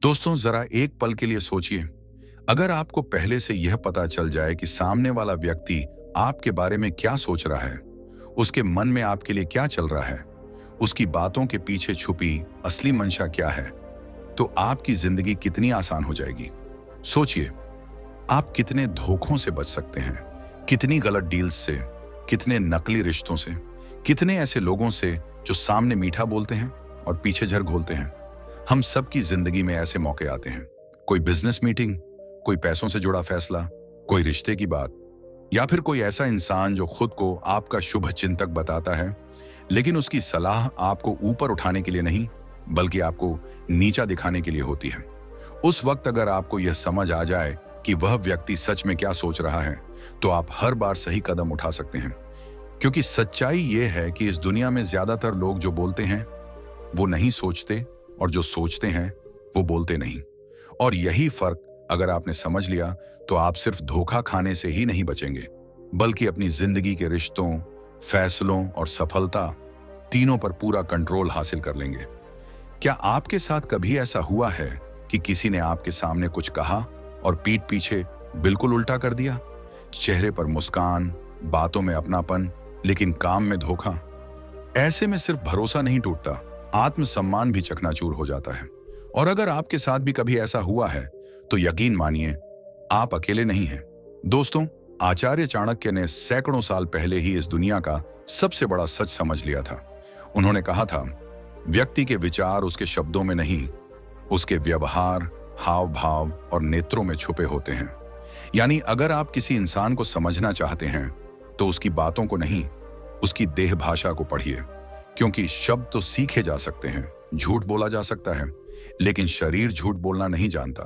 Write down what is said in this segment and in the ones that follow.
दोस्तों, जरा एक पल के लिए सोचिए। अगर आपको पहले से यह पता चल जाए कि सामने वाला व्यक्ति आपके बारे में क्या सोच रहा है, उसके मन में आपके लिए क्या चल रहा है, उसकी बातों के पीछे छुपी असली मंशा क्या है, तो आपकी जिंदगी कितनी आसान हो जाएगी। सोचिए, आप कितने धोखों से बच सकते हैं, कितनी गलत डील्स से, कितने नकली रिश्तों से, कितने ऐसे लोगों से जो सामने मीठा बोलते हैं और पीछे झर घोलते हैं। हम सबकी जिंदगी में ऐसे मौके आते हैं। कोई बिजनेस मीटिंग, कोई पैसों से जुड़ा फैसला, कोई रिश्ते की बात, या फिर कोई ऐसा इंसान जो खुद को आपका शुभ चिंतक बताता है, लेकिन उसकी सलाह आपको ऊपर उठाने के लिए नहीं, बल्कि आपको नीचा दिखाने के लिए होती है। उस वक्त अगर आपको यह समझ आ जाए कि वह व्यक्ति सच में क्या सोच रहा है, तो आप हर बार सही कदम उठा सकते हैं। क्योंकि सच्चाई यह है कि इस दुनिया में ज्यादातर लोग जो बोलते हैं वो नहीं सोचते, और जो सोचते हैं वो बोलते नहीं। और यही फर्क अगर आपने समझ लिया, तो आप सिर्फ धोखा खाने से ही नहीं बचेंगे, बल्कि अपनी जिंदगी के रिश्तों, फैसलों और सफलता तीनों पर पूरा कंट्रोल हासिल कर लेंगे। क्या आपके साथ कभी ऐसा हुआ है कि किसी ने आपके सामने कुछ कहा और पीठ पीछे बिल्कुल उल्टा कर दिया? चेहरे पर मुस्कान, बातों में अपनापन, लेकिन काम में धोखा। ऐसे में सिर्फ भरोसा नहीं टूटता, आत्मसम्मान भी चकनाचूर हो जाता है। और अगर आपके साथ भी कभी ऐसा हुआ है, तो यकीन मानिए, आप अकेले नहीं हैं। दोस्तों, आचार्य चाणक्य ने सैकड़ों साल पहले ही इस दुनिया का सबसे बड़ा सच समझ लिया था। उन्होंने कहा था, व्यक्ति के विचार उसके शब्दों में नहीं, उसके व्यवहार, हाव भाव और नेत्रों में छुपे होते हैं। यानी अगर आप किसी इंसान को समझना चाहते हैं, तो उसकी बातों को नहीं, उसकी देह भाषा को पढ़िए। क्योंकि शब्द तो सीखे जा सकते हैं, झूठ बोला जा सकता है, लेकिन शरीर झूठ बोलना नहीं जानता।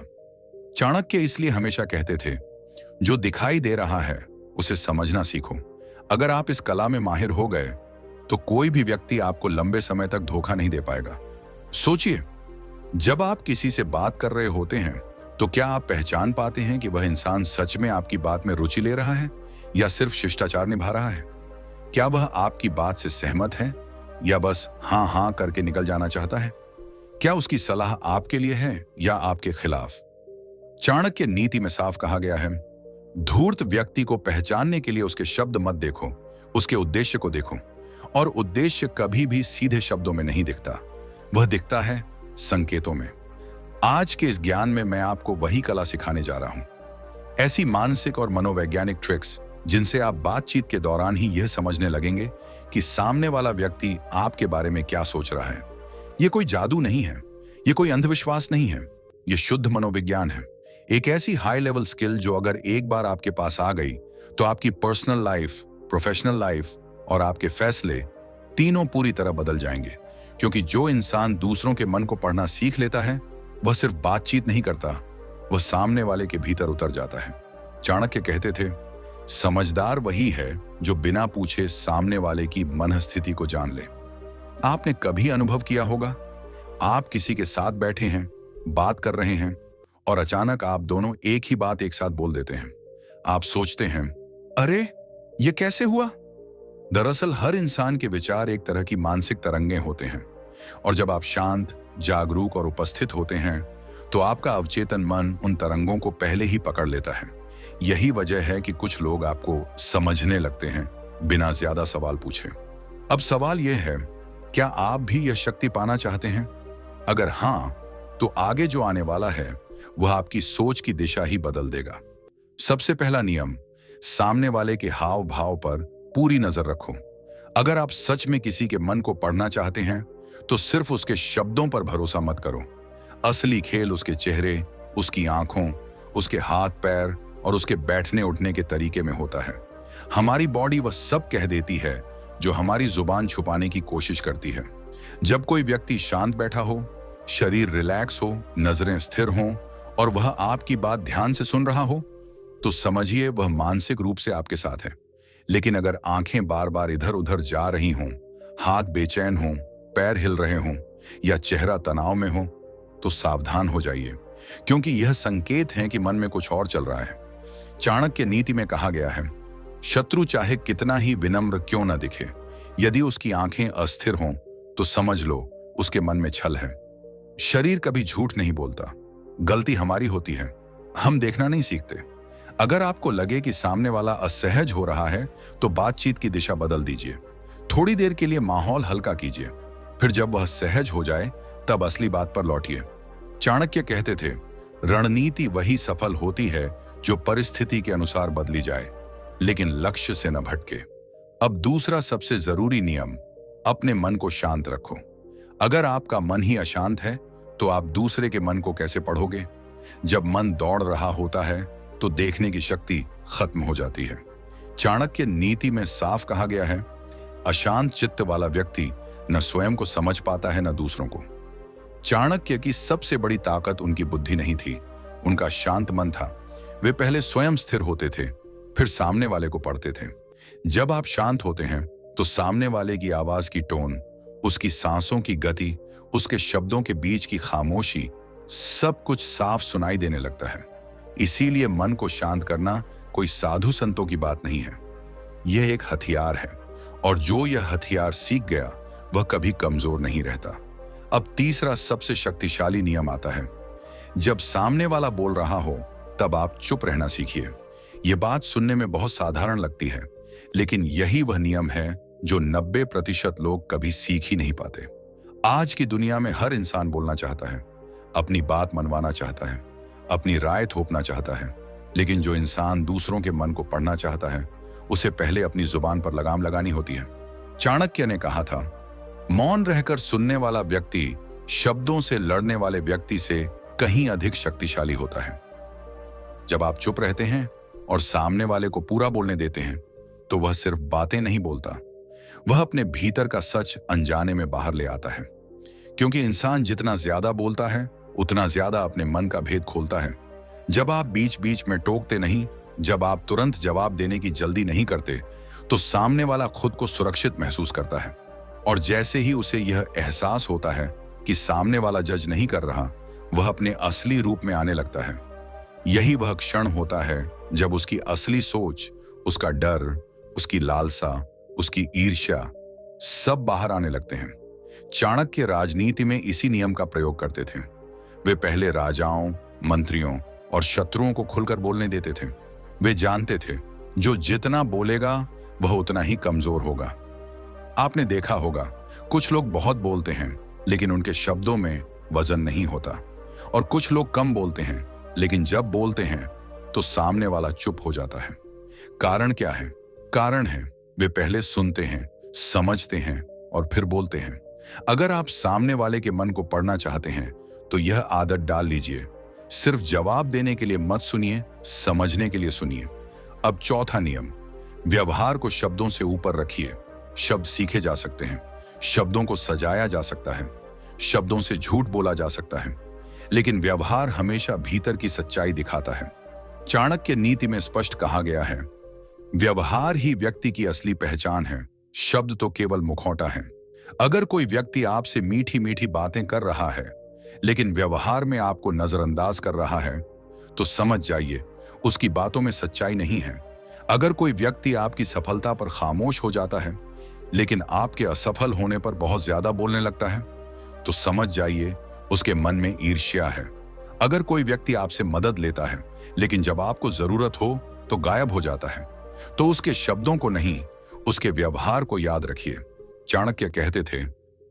चाणक्य इसलिए हमेशा कहते थे, जो दिखाई दे रहा है उसे समझना सीखो। अगर आप इस कला में माहिर हो गए, तो कोई भी व्यक्ति आपको लंबे समय तक धोखा नहीं दे पाएगा। सोचिए, जब आप किसी से बात कर रहे होते हैं, तो क्या आप पहचान पाते हैं कि वह इंसान सच में आपकी बात में रुचि ले रहा है या सिर्फ शिष्टाचार निभा रहा है? क्या वह आपकी बात से सहमत है या बस हाँ हाँ करके निकल जाना चाहता है? क्या उसकी सलाह आपके लिए है या आपके खिलाफ? चाणक्य नीति में साफ कहा गया है, धूर्त व्यक्ति को पहचानने के लिए उसके शब्द मत देखो, उसके उद्देश्य को देखो। और उद्देश्य कभी भी सीधे शब्दों में नहीं दिखता, वह दिखता है संकेतों में। आज के इस ज्ञान में मैं आपको वही कला सिखाने जा रहा हूं, ऐसी मानसिक और मनोवैज्ञानिक ट्रिक्स जिनसे आप बातचीत के दौरान ही यह समझने लगेंगे कि सामने वाला व्यक्ति आपके बारे में क्या सोच रहा है। यह कोई जादू नहीं है, यह कोई अंधविश्वास नहीं है, यह शुद्ध मनोविज्ञान है। एक ऐसी हाई लेवल स्किल जो अगर एक बार आपके पास आ गई, तो आपकी पर्सनल लाइफ, प्रोफेशनल लाइफ और आपके फैसले तीनों पूरी तरह बदल जाएंगे। क्योंकि जो इंसान दूसरों के मन को पढ़ना सीख लेता है, वह सिर्फ बातचीत नहीं करता, वह सामने वाले के भीतर उतर जाता है। चाणक्य कहते थे, समझदार वही है जो बिना पूछे सामने वाले की मनस्थिति को जान ले। आपने कभी अनुभव किया होगा, आप किसी के साथ बैठे हैं, बात कर रहे हैं, और अचानक आप दोनों एक ही बात एक साथ बोल देते हैं। आप सोचते हैं, अरे ये कैसे हुआ? दरअसल हर इंसान के विचार एक तरह की मानसिक तरंगें होते हैं, और जब आप शांत, जागरूक और उपस्थित होते हैं, तो आपका अवचेतन मन उन तरंगों को पहले ही पकड़ लेता है। यही वजह है कि कुछ लोग आपको समझने लगते हैं बिना ज्यादा सवाल पूछे। अब सवाल यह है, क्या आप भी यह शक्ति पाना चाहते हैं? अगर हां, तो आगे जो आने वाला है वह आपकी सोच की दिशा ही बदल देगा। सबसे पहला नियम, सामने वाले के हाव भाव पर पूरी नजर रखो। अगर आप सच में किसी के मन को पढ़ना चाहते हैं, तो सिर्फ उसके शब्दों पर भरोसा मत करो। असली खेल उसके चेहरे, उसकी आंखों, उसके हाथ पैर और उसके बैठने उठने के तरीके में होता है। हमारी बॉडी वह सब कह देती है जो हमारी जुबान छुपाने की कोशिश करती है। जब कोई व्यक्ति शांत बैठा हो, शरीर रिलैक्स हो, नजरें स्थिर हों और वह आपकी बात ध्यान से सुन रहा हो, तो समझिए वह मानसिक रूप से आपके साथ है। लेकिन अगर आंखें बार बार इधर उधर जा रही हों, हाथ बेचैन हों, पैर हिल रहे हों या चेहरा तनाव में हो, तो सावधान हो जाइए, क्योंकि यह संकेत है कि मन में कुछ और चल रहा है। चाणक्य नीति में कहा गया है, शत्रु चाहे कितना ही विनम्र क्यों न दिखे, यदि उसकी आंखें अस्थिर हों, तो समझ लो उसके मन में छल है। शरीर कभी झूठ नहीं बोलता, गलती हमारी होती है, हम देखना नहीं सीखते। अगर आपको लगे कि सामने वाला असहज हो रहा है तो बातचीत की दिशा बदल दीजिए। थोड़ी देर के लिए माहौल हल्का कीजिए, फिर जब वह सहज हो जाए तब असली बात पर लौटिए। चाणक्य कहते थे, रणनीति वही सफल होती है जो परिस्थिति के अनुसार बदली जाए, लेकिन लक्ष्य से न भटके। अब दूसरा सबसे जरूरी नियम, अपने मन को शांत रखो। अगर आपका मन ही अशांत है तो आप दूसरे के मन को कैसे पढ़ोगे? जब मन दौड़ रहा होता है तो देखने की शक्ति खत्म हो जाती है। चाणक्य नीति में साफ कहा गया है, अशांत चित्त वाला व्यक्ति न स्वयं को समझ पाता है न दूसरों को। चाणक्य की सबसे बड़ी ताकत उनकी बुद्धि नहीं थी, उनका शांत मन था। वे पहले स्वयं स्थिर होते थे, फिर सामने वाले को पढ़ते थे। जब आप शांत होते हैं तो सामने वाले की आवाज की टोन, उसकी सांसों की गति, उसके शब्दों के बीच की खामोशी, सब कुछ साफ सुनाई देने लगता है। इसीलिए मन को शांत करना कोई साधु संतों की बात नहीं है, यह एक हथियार है, और जो यह हथियार सीख गया वह कभी कमजोर नहीं रहता। अब तीसरा सबसे शक्तिशाली नियम आता है, जब सामने वाला बोल रहा हो तब आप चुप रहना सीखिए। यह बात सुनने में बहुत साधारण लगती है, लेकिन यही वह नियम है जो 90% लोग कभी सीख ही नहीं पाते। आज की दुनिया में हर इंसान बोलना चाहता है, अपनी बात मनवाना चाहता है, अपनी राय थोपना चाहता है, लेकिन जो इंसान दूसरों के मन को पढ़ना चाहता है उसे पहले अपनी जुबान पर लगाम लगानी होती है। चाणक्य ने कहा था, मौन रहकर सुनने वाला व्यक्ति शब्दों से लड़ने वाले व्यक्ति से कहीं अधिक शक्तिशाली होता है। जब आप चुप रहते हैं और सामने वाले को पूरा बोलने देते हैं तो वह सिर्फ बातें नहीं बोलता, वह अपने भीतर का सच अनजाने में बाहर ले आता है। क्योंकि इंसान जितना ज्यादा बोलता है उतना ज्यादा अपने मन का भेद खोलता है। जब आप बीच बीच में टोकते नहीं, जब आप तुरंत जवाब देने की जल्दी नहीं करते, तो सामने वाला खुद को सुरक्षित महसूस करता है। और जैसे ही उसे यह एहसास होता है कि सामने वाला जज नहीं कर रहा, वह अपने असली रूप में आने लगता है। यही वह क्षण होता है जब उसकी असली सोच, उसका डर, उसकी लालसा, उसकी ईर्ष्या सब बाहर आने लगते हैं। चाणक्य राजनीति में इसी नियम का प्रयोग करते थे। वे पहले राजाओं, मंत्रियों और शत्रुओं को खुलकर बोलने देते थे। वे जानते थे जो जितना बोलेगा वह उतना ही कमजोर होगा। आपने देखा होगा, कुछ लोग बहुत बोलते हैं लेकिन उनके शब्दों में वजन नहीं होता, और कुछ लोग कम बोलते हैं लेकिन जब बोलते हैं तो सामने वाला चुप हो जाता है। कारण क्या है? कारण है वे पहले सुनते हैं, समझते हैं और फिर बोलते हैं। अगर आप सामने वाले के मन को पढ़ना चाहते हैं तो यह आदत डाल लीजिए, सिर्फ जवाब देने के लिए मत सुनिए, समझने के लिए सुनिए। अब चौथा नियम, व्यवहार को शब्दों से ऊपर रखिए। शब्द सीखे जा सकते हैं, शब्दों को सजाया जा सकता है, शब्दों से झूठ बोला जा सकता है, लेकिन व्यवहार हमेशा भीतर की सच्चाई दिखाता है। चाणक्य नीति में स्पष्ट कहा गया है, व्यवहार ही व्यक्ति की असली पहचान है, शब्द तो केवल मुखौटा है। अगर कोई व्यक्ति आपसे मीठी मीठी बातें कर रहा है लेकिन व्यवहार में आपको नजरअंदाज कर रहा है तो समझ जाइए उसकी बातों में सच्चाई नहीं है। अगर कोई व्यक्ति आपकी सफलता पर खामोश हो जाता है लेकिन आपके असफल होने पर बहुत ज्यादा बोलने लगता है तो समझ जाइए उसके मन में ईर्ष्या है। अगर कोई व्यक्ति आपसे मदद लेता है लेकिन जब आपको जरूरत हो तो गायब हो जाता है, तो उसके शब्दों को नहीं, उसके व्यवहार को याद रखिए। चाणक्य कहते थे,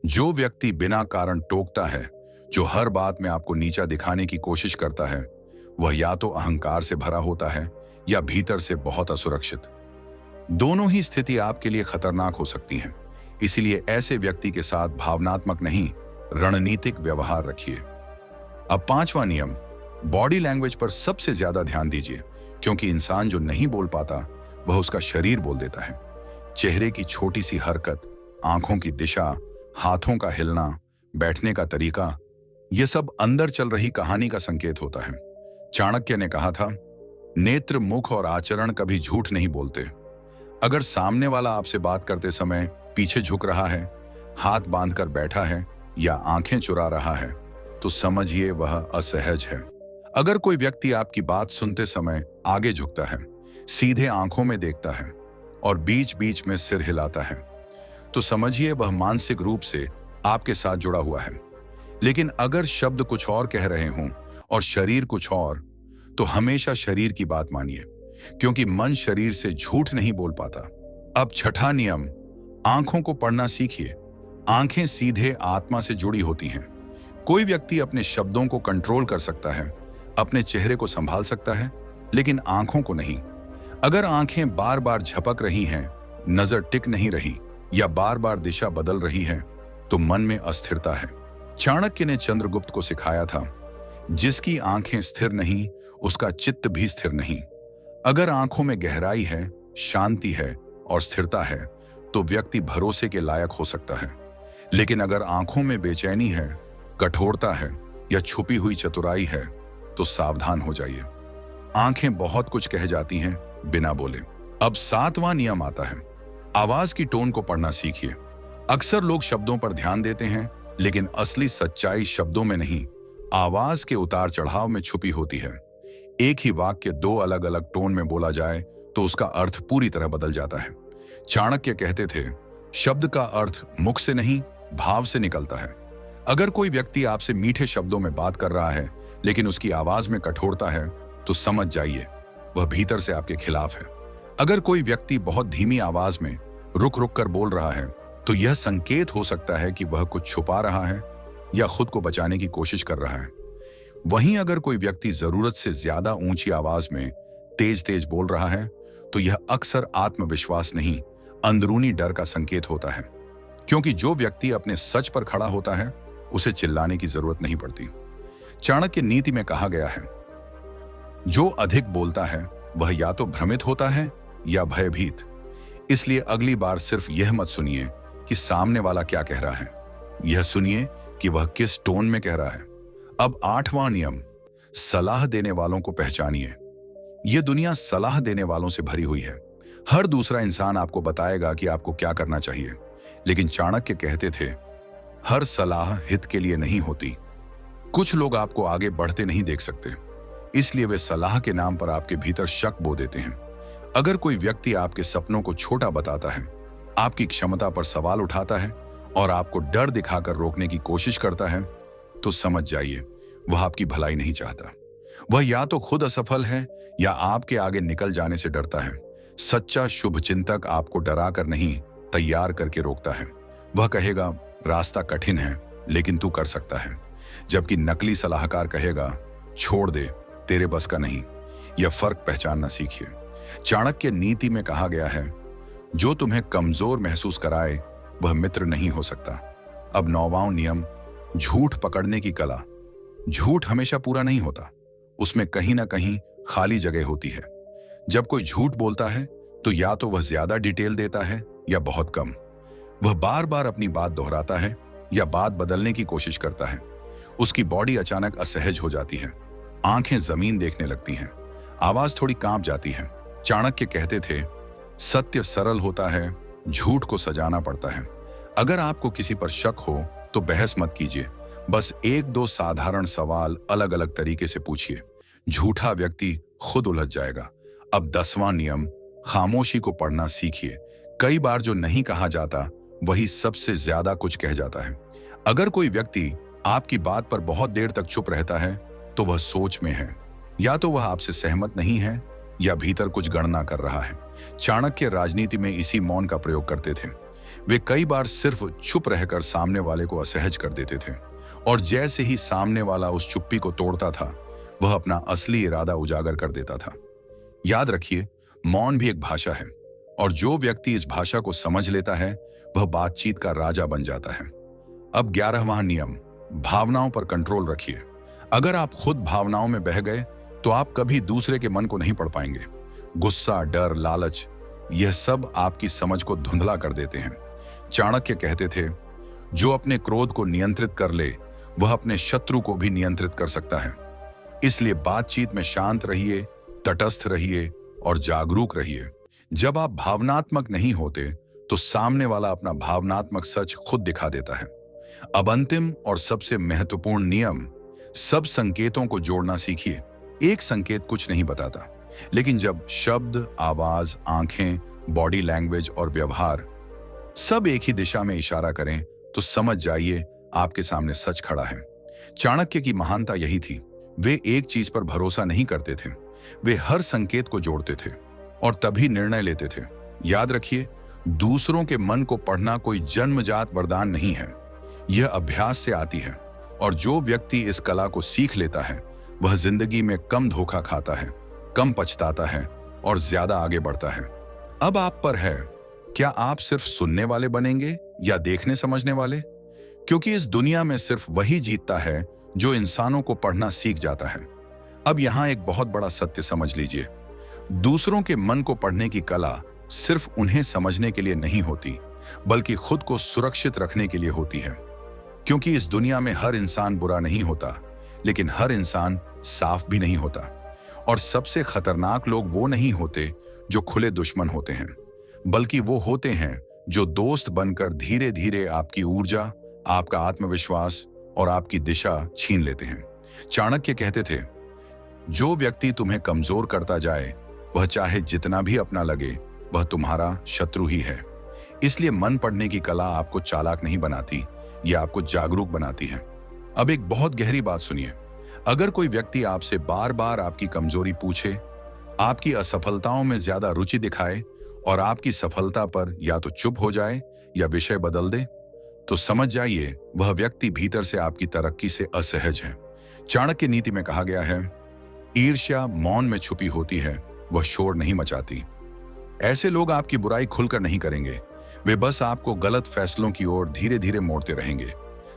जो व्यक्ति बिना कारण टोकता है, जो हर बात में आपको नीचा दिखाने की कोशिश करता है, वह या तो अहंकार से भरा होता है या भीतर से बहुत असुरक्षित। दोनों ही स्थिति आपके लिए खतरनाक हो सकती हैं। इसीलिए ऐसे व्यक्ति के साथ भावनात्मक नहीं, रणनीतिक व्यवहार रखिए। अब पांचवा नियम, बॉडी लैंग्वेज पर सबसे ज्यादा ध्यान दीजिए, क्योंकि इंसान जो नहीं बोल पाता वह उसका शरीर बोल देता है। चेहरे की छोटी सी हरकत, आंखों की दिशा, हाथों का हिलना, बैठने का तरीका, यह सब अंदर चल रही कहानी का संकेत होता है। चाणक्य ने कहा था, नेत्र, मुख और आचरण कभी झूठ नहीं बोलते। अगर सामने वाला आपसे बात करते समय पीछे झुक रहा है, हाथ बांधकर बैठा है या आंखें चुरा रहा है, तो समझिए वह असहज है। अगर कोई व्यक्ति आपकी बात सुनते समय आगे झुकता है, सीधे आंखों में देखता है और बीच बीच में सिर हिलाता है, तो समझिए वह मानसिक रूप से आपके साथ जुड़ा हुआ है। लेकिन अगर शब्द कुछ और कह रहे हों और शरीर कुछ और, तो हमेशा शरीर की बात मानिए, क्योंकि मन शरीर से झूठ नहीं बोल पाता। अब छठा नियम, आंखों को पढ़ना सीखिए। आंखें सीधे आत्मा से जुड़ी होती हैं। कोई व्यक्ति अपने शब्दों को कंट्रोल कर सकता है, अपने चेहरे को संभाल सकता है, लेकिन आंखों को नहीं। अगर आंखें बार बार झपक रही हैं, नजर टिक नहीं रही या बार बार दिशा बदल रही है, तो मन में अस्थिरता है। चाणक्य ने चंद्रगुप्त को सिखाया था, जिसकी आंखें स्थिर नहीं, उसका चित्त भी स्थिर नहीं। अगर आंखों में गहराई है, शांति है और स्थिरता है, तो व्यक्ति भरोसे के लायक हो सकता है। लेकिन अगर आंखों में बेचैनी है, कठोरता है या छुपी हुई चतुराई है, तो सावधान हो जाइए। आंखें बहुत कुछ कह जाती हैं बिना बोले। अब सातवां नियम आता है, आवाज की टोन को पढ़ना सीखिए। अक्सर लोग शब्दों पर ध्यान देते हैं, लेकिन असली सच्चाई शब्दों में नहीं, आवाज के उतार चढ़ाव में छुपी होती है। एक ही वाक्य दो अलग अलग टोन में बोला जाए तो उसका अर्थ पूरी तरह बदल जाता है। चाणक्य कहते थे, शब्द का अर्थ मुख से नहीं, भाव से निकलता है। अगर कोई व्यक्ति आपसे मीठे शब्दों में बात कर रहा है, लेकिन उसकी आवाज में कठोरता है, तो समझ जाइए वह भीतर से आपके खिलाफ है। अगर कोई व्यक्ति बहुत धीमी आवाज में रुक रुक कर बोल रहा है, तो यह संकेत हो सकता है कि वह कुछ छुपा रहा है या खुद को बचाने की कोशिश कर रहा है। वहीं अगर कोई व्यक्ति जरूरत से ज्यादा ऊंची आवाज में तेज तेज बोल रहा है, तो यह अक्सर आत्मविश्वास नहीं, अंदरूनी डर का संकेत होता है। क्योंकि जो व्यक्ति अपने सच पर खड़ा होता है, उसे चिल्लाने की जरूरत नहीं पड़ती। चाणक्य नीति में कहा गया है, जो अधिक बोलता है वह या तो भ्रमित होता है या भयभीत। इसलिए अगली बार सिर्फ यह मत सुनिए कि सामने वाला क्या कह रहा है, यह सुनिए कि वह किस टोन में कह रहा है। अब आठवां नियम, सलाह देने वालों को पहचानिए। यह दुनिया सलाह देने वालों से भरी हुई है। हर दूसरा इंसान आपको बताएगा कि आपको क्या करना चाहिए, लेकिन चाणक्य कहते थे, हर सलाह हित के लिए नहीं होती। कुछ लोग आपको आगे बढ़ते नहीं देख सकते, इसलिए वे सलाह के नाम पर आपके भीतर शक बो देते हैं। अगर कोई व्यक्ति आपके सपनों को छोटा बताता है, आपकी क्षमता पर सवाल उठाता है और आपको डर दिखाकर रोकने की कोशिश करता है, तो समझ जाइए वह आपकी भलाई नहीं चाहता। वह या तो खुद असफल है या आपके आगे निकल जाने से डरता है। सच्चा शुभचिंतक आपको डराकर नहीं, तैयार करके रोकता है। वह कहेगा, रास्ता कठिन है लेकिन तू कर सकता है, जबकि नकली सलाहकार कहेगा, छोड़ दे, तेरे बस का नहीं। यह फर्क पहचानना सीखिए। चाणक्य नीति में कहा गया है, जो तुम्हें कमजोर महसूस कराए वह मित्र नहीं हो सकता। अब नौवां नियम, झूठ पकड़ने की कला। झूठ हमेशा पूरा नहीं होता, उसमें कहीं ना कहीं खाली जगह होती है। जब कोई झूठ बोलता है तो या तो वह ज्यादा डिटेल देता है या बहुत कम। वह बार बार अपनी बात दोहराता है या बात बदलने की कोशिश करता है। उसकी बॉडी अचानक असहज हो जाती है, आंखें जमीन देखने लगती हैं, आवाज थोड़ी कांप जाती है। चाणक्य कहते थे, सत्य सरल होता है, झूठ को सजाना पड़ता है। अगर आपको किसी पर शक हो तो बहस मत कीजिए, बस एक दो साधारण सवाल अलग अलग तरीके से पूछिए। झूठा व्यक्ति खुद उलझ जाएगा। अब 10वां नियम, खामोशी को पढ़ना सीखिए। कई बार जो नहीं कहा जाता वही सबसे ज्यादा कुछ कह जाता है। अगर कोई व्यक्ति आपकी बात पर बहुत देर तक चुप रहता है, तो वह सोच में है, या तो वह आपसे सहमत नहीं है या भीतर कुछ गणना कर रहा है। चाणक्य राजनीति में इसी मौन का प्रयोग करते थे। वे कई बार सिर्फ चुप रहकर सामने वाले को असहज कर देते थे, और जैसे ही सामने वाला उस चुप्पी को तोड़ता था, वह अपना असली इरादा उजागर कर देता था। याद रखिए, मौन भी एक भाषा है, और जो व्यक्ति इस भाषा को समझ लेता है वह बातचीत का राजा बन जाता है। अब 11वां नियम, भावनाओं पर कंट्रोल रखिए। अगर आप खुद भावनाओं में बह गए तो आप कभी दूसरे के मन को नहीं पढ़ पाएंगे। गुस्सा, डर, लालच, यह सब आपकी समझ को धुंधला कर देते हैं। चाणक्य कहते थे, जो अपने क्रोध को नियंत्रित कर ले वह अपने शत्रु को भी नियंत्रित कर सकता है। इसलिए बातचीत में शांत रहिए, तटस्थ रहिए और जागरूक रहिए। जब आप भावनात्मक नहीं होते तो सामने वाला अपना भावनात्मक सच खुद दिखा देता है। अब अंतिम और सबसे महत्वपूर्ण नियम, सब संकेतों को जोड़ना सीखिए। एक संकेत कुछ नहीं बताता, लेकिन जब शब्द, आवाज, आंखें, बॉडी लैंग्वेज और व्यवहार सब एक ही दिशा में इशारा करें, तो समझ जाइए आपके सामने सच खड़ा है। चाणक्य की महानता यही थी, वे एक चीज पर भरोसा नहीं करते थे, वे हर संकेत को जोड़ते थे और तभी निर्णय लेते थे। याद रखिए, दूसरों के मन को पढ़ना कोई जन्मजात वरदान नहीं है, यह अभ्यास से आती है। और जो व्यक्ति इस कला को सीख लेता है वह जिंदगी में कम धोखा खाता है, कम पछताता है और ज्यादा आगे बढ़ता है। अब आप पर है, क्या आप सिर्फ सुनने वाले बनेंगे या देखने समझने वाले? क्योंकि इस दुनिया में सिर्फ वही जीतता है जो इंसानों को पढ़ना सीख जाता है। अब यहां एक बहुत बड़ा सत्य समझ लीजिए, दूसरों के मन को पढ़ने की कला सिर्फ उन्हें समझने के लिए नहीं होती, बल्कि खुद को सुरक्षित रखने के लिए होती है। क्योंकि इस दुनिया में हर इंसान बुरा नहीं होता, लेकिन हर इंसान साफ भी नहीं होता। और सबसे खतरनाक लोग वो नहीं होते जो खुले दुश्मन होते हैं, बल्कि वो होते हैं जो दोस्त बनकर धीरे धीरे आपकी ऊर्जा, आपका आत्मविश्वास और आपकी दिशा छीन लेते हैं। चाणक्य कहते थे, जो व्यक्ति तुम्हें कमजोर करता जाए वह चाहे जितना भी अपना लगे वह तुम्हारा शत्रु ही है। इसलिए मन पढ़ने की कला आपको चालाक नहीं बनाती, यह आपको जागरूक बनाती है। अब एक बहुत गहरी बात सुनिए, अगर कोई व्यक्ति आपसे बार बार आपकी कमजोरी पूछे, आपकी असफलताओं में ज्यादा रुचि दिखाए और आपकी सफलता पर या तो चुप हो जाए या विषय बदल दे, तो समझ जाइए वह व्यक्ति भीतर से आपकी तरक्की से असहज है। चाणक्य नीति में कहा गया है, ईर्ष्या मौन में छुपी होती है, वह शोर नहीं मचाती। ऐसे लोग आपकी बुराई खुलकर नहीं करेंगे, वे बस आपको गलत फैसलों की ओर धीरे धीरे मोड़ते रहेंगे।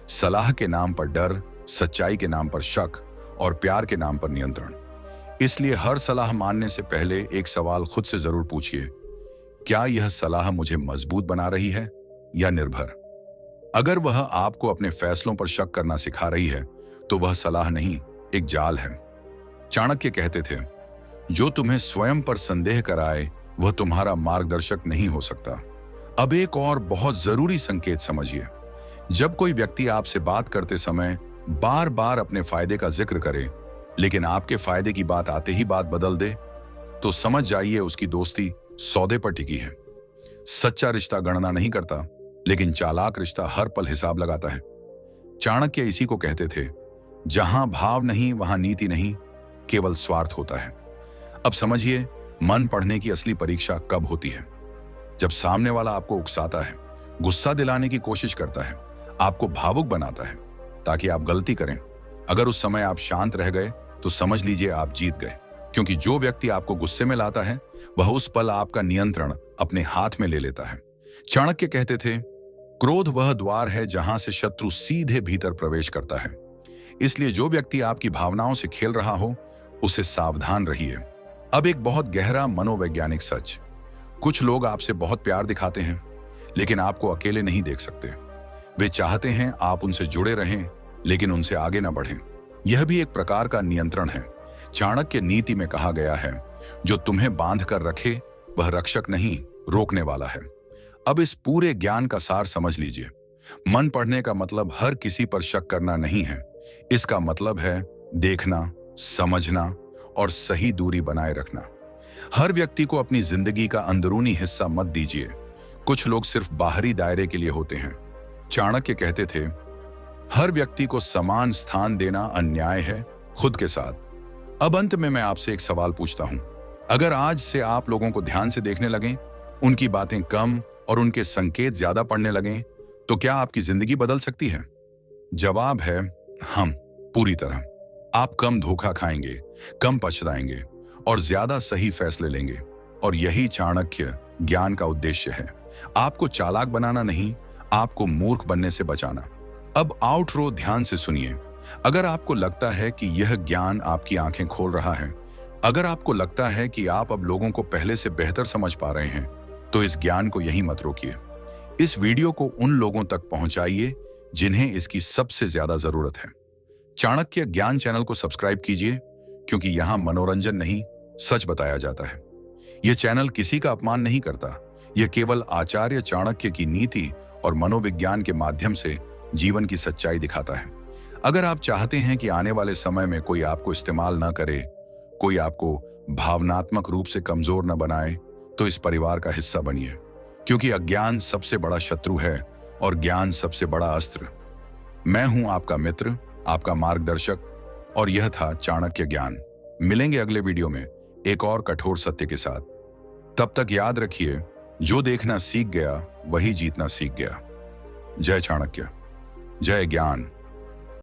सलाह के नाम पर डर, सच्चाई के नाम पर शक और प्यार के नाम पर नियंत्रण। इसलिए हर सलाह मानने से पहले एक सवाल खुद से जरूर पूछिए, क्या यह सलाह मुझे मजबूत बना रही है या निर्भर? अगर वह आपको अपने फैसलों पर शक करना सिखा रही है तो वह सलाह नहीं, एक जाल है। चाणक्य कहते थे, जो तुम्हें स्वयं पर संदेह कराए वह तुम्हारा मार्गदर्शक नहीं हो सकता। अब एक और बहुत जरूरी संकेत समझिए, जब कोई व्यक्ति आपसे बात करते समय बार बार अपने फायदे का जिक्र करे, लेकिन आपके फायदे की बात आते ही बात बदल दे, तो समझ जाइए उसकी दोस्ती सौदे पर टिकी है। सच्चा रिश्ता गणना नहीं करता, लेकिन चालाक रिश्ता हर पल हिसाब लगाता है। चाणक्य इसी को कहते थे, जहां भाव नहीं वहां नीति नहीं, केवल स्वार्थ होता है। अब समझिए, मन पढ़ने की असली परीक्षा कब होती है? जब सामने वाला आपको उकसाता है, गुस्सा दिलाने की कोशिश करता है, आपको भावुक बनाता है ताकि आप गलती करें। अगर उस समय आप शांत रह गए तो समझ लीजिए आप जीत गए, क्योंकि जो व्यक्ति आपको गुस्से में लाता है वह उस पल आपका नियंत्रण अपने हाथ में ले लेता है। चाणक्य कहते थे, क्रोध वह द्वार है जहां से शत्रु सीधे भीतर प्रवेश करता है। इसलिए जो व्यक्ति आपकी भावनाओं से खेल रहा हो उससे सावधान रहिए। अब एक बहुत गहरा मनोवैज्ञानिक सच, कुछ लोग आपसे बहुत प्यार दिखाते हैं लेकिन आपको अकेले नहीं देख सकते। वे चाहते हैं आप उनसे जुड़े रहें लेकिन उनसे आगे न बढ़ें। यह भी एक प्रकार का नियंत्रण है। चाणक्य नीति में कहा गया है, जो तुम्हें बांध कर रखे वह रक्षक नहीं, रोकने वाला है। अब इस पूरे ज्ञान का सार समझ लीजिए। मन पढ़ने का मतलब हर किसी पर शक करना नहीं है, इसका मतलब है देखना, समझना और सही दूरी बनाए रखना। हर व्यक्ति को अपनी जिंदगी का अंदरूनी हिस्सा मत दीजिए। कुछ लोग सिर्फ बाहरी दायरे के लिए होते हैं। चाणक्य कहते थे, हर व्यक्ति को समान स्थान देना अन्याय है, खुद के साथ। अब अंत में मैं आपसे एक सवाल पूछता हूं, अगर आज से आप लोगों को ध्यान से देखने लगें, उनकी बातें कम और उनके संकेत ज्यादा पढ़ने लगें, तो क्या आपकी जिंदगी बदल सकती है? जवाब है हम, पूरी तरह। आप कम धोखा खाएंगे, कम पछताएंगे और ज्यादा सही फैसले लेंगे। और यही चाणक्य ज्ञान का उद्देश्य है, आपको चालाक बनाना नहीं, आपको मूर्ख बनने से बचाना। अब आउटरो ध्यान से सुनिए। अगर आपको लगता है कि यह ज्ञान आपकी आंखें खोल रहा है, अगर आपको लगता है कि आप अब लोगों को पहले से बेहतर समझ पा रहे हैं, तो इस ज्ञान को यहीं मत रोकिए। इस वीडियो को उन लोगों तक पहुंचाइए जिन्हें इसकी सबसे ज्यादा जरूरत है। चाणक्य ज्ञान चैनल को सब्सक्राइब कीजिए, क्योंकि यहां मनोरंजन नहीं, सच बताया जाता है। यह चैनल किसी का अपमान नहीं करता, यह केवल आचार्य चाणक्य की नीति और मनोविज्ञान के माध्यम से जीवन की सच्चाई दिखाता है। अगर आप चाहते हैं कि आने वाले समय में कोई आपको इस्तेमाल न करे, कोई आपको भावनात्मक रूप से कमजोर न बनाए, तो इस परिवार का हिस्सा बनिए, क्योंकि अज्ञान सबसे बड़ा शत्रु है और ज्ञान सबसे बड़ा अस्त्र। मैं हूं आपका मित्र, आपका मार्गदर्शक, और यह था चाणक्य ज्ञान। मिलेंगे अगले वीडियो में एक और कठोर सत्य के साथ। तब तक याद रखिए, जो देखना सीख गया वही जीतना सीख गया। जय चाणक्य, जय ज्ञान।